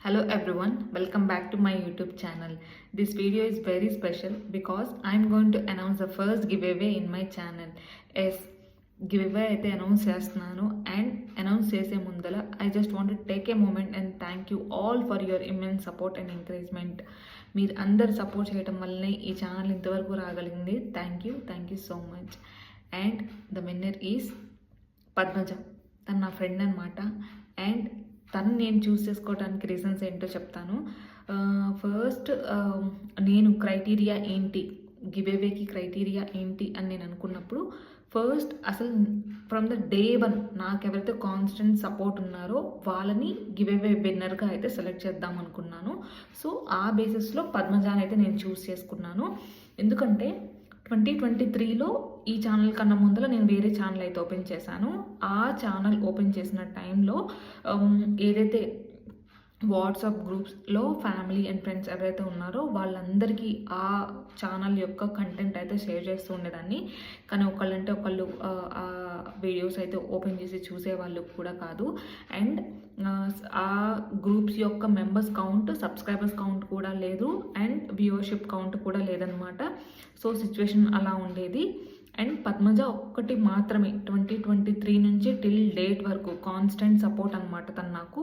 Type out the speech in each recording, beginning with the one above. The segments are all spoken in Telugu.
Hello everyone, welcome back to my YouTube channel. This video is very special because I'm going to announce the first giveaway in my channel. Yes, giveaway అయితే అనౌన్స్ చేస్తున్నాను అండ్ అనౌన్స్ చేసే ముందల I just want to take a moment and thank you all for your immense support and encouragement. మీరు అందరు సపోర్ట్ చేయడం వల్లనే ఈ ఛానల్ ఇంతవరకు రాగలిగింది. Thank you so much. And the winner is Padmaja. తను నా ఫ్రెండ్ అనమాట. అండ్ తను నేను చూస్ చేసుకోవడానికి రీజన్స్ ఏంటో చెప్తాను. ఫస్ట్ నేను క్రైటీరియా ఏంటి, గివేవేకి క్రైటీరియా ఏంటి అని నేను అనుకున్నప్పుడు ఫస్ట్ అసలు ఫ్రమ్ ద డే వన్ నాకు ఎవరైతే కాన్స్టెంట్ సపోర్ట్ ఉన్నారో వాళ్ళని గివేవే విన్నర్గా అయితే సెలెక్ట్ చేద్దాం అనుకున్నాను. సో ఆ బేసిస్లో పద్మజాని అయితే నేను చూస్ చేసుకున్నాను. ఎందుకంటే 2023లో ఈ ఛానల్ కన్నా ముందర నేను వేరే ఛానల్ అయితే ఓపెన్ చేశాను. ఆ ఛానల్ ఓపెన్ చేసిన టైంలో ఏదైతే వాట్సాప్ గ్రూప్స్లో ఫ్యామిలీ అండ్ ఫ్రెండ్స్ ఎవరైతే ఉన్నారో వాళ్ళందరికీ ఆ ఛానల్ యొక్క కంటెంట్ అయితే షేర్ చేస్తూ ఉండేదాన్ని. కానీ ఒకళ్ళంటే ఒకళ్ళు ఆ వీడియోస్ అయితే ఓపెన్ చేసి చూసేవాళ్ళు కూడా కాదు. అండ్ ఆ గ్రూప్స్ యొక్క మెంబర్స్ కౌంట్, సబ్స్క్రైబర్స్ కౌంట్ కూడా లేదు అండ్ వ్యూవర్షిప్ కౌంట్ కూడా లేదనమాట. సో సిచ్యువేషన్ అలా ఉండేది. అండ్ పద్మజ ఒక్కటి మాత్రమే 2023 నుంచి టిల్ డేట్ వరకు కాన్స్టెంట్ సపోర్ట్ అనమాట తను నాకు.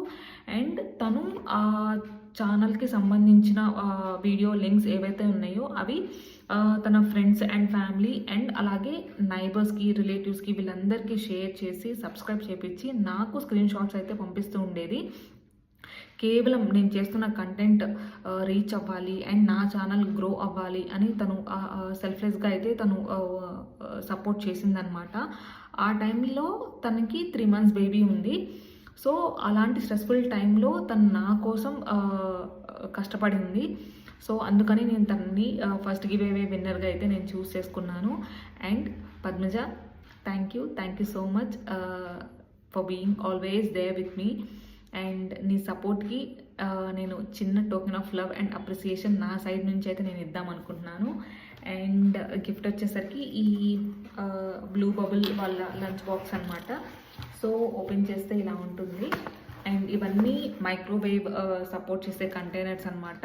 అండ్ తను ఆ ఛానల్కి సంబంధించిన వీడియో లింక్స్ ఏవైతే ఉన్నాయో అవి తన ఫ్రెండ్స్ అండ్ ఫ్యామిలీ అండ్ అలాగే నైబర్స్కి, రిలేటివ్స్కి వీళ్ళందరికీ షేర్ చేసి సబ్స్క్రైబ్ చేపించి నాకు స్క్రీన్ షాట్స్ అయితే పంపిస్తూ ఉండేది. కేవలం నేను చేస్తున్న కంటెంట్ రీచ్ అవ్వాలి అండ్ నా ఛానల్ గ్రో అవ్వాలి అని తను సెల్ఫ్లెస్గా అయితే తను సపోర్ట్ చేసిందనమాట. ఆ టైంలో తనకి 3 months బేబీ ఉంది. సో అలాంటి స్ట్రెస్ఫుల్ టైంలో తను నా కోసం కష్టపడింది. సో అందుకని నేను తనని ఫస్ట్ గివేవే విన్నర్గా అయితే నేను చూస్ చేసుకున్నాను. And Padmaja, thank you so much for being always there with me. And నీ సపోర్ట్కి నేను చిన్న token of love and appreciation నా సైడ్ నుంచి అయితే నేను ఇద్దాం అనుకుంటున్నాను. అండ్ గిఫ్ట్ వచ్చేసరికి ఈ బ్లూ బబుల్ వాళ్ళ లంచ్ బాక్స్ అనమాట. సో ఓపెన్ చేస్తే ఇలా ఉంటుంది. అండ్ ఇవన్నీ మైక్రోవేవ్ సపోర్ట్ చేసే కంటైనర్స్ అనమాట.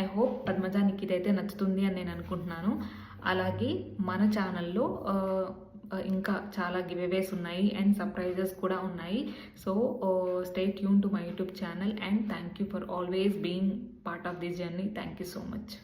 ఐ హోప్ పద్మజ నీకు ఇదైతే నచ్చుతుంది అని నేను అనుకుంటున్నాను. అలాగే మన ఛానల్లో ఇంకా చాలా గివేవేస్ ఉన్నాయి అండ్ సర్ప్రైజెస్ కూడా ఉన్నాయి. So stay tune to my YouTube channel and thank you for always being part of this journey. Thank you so much.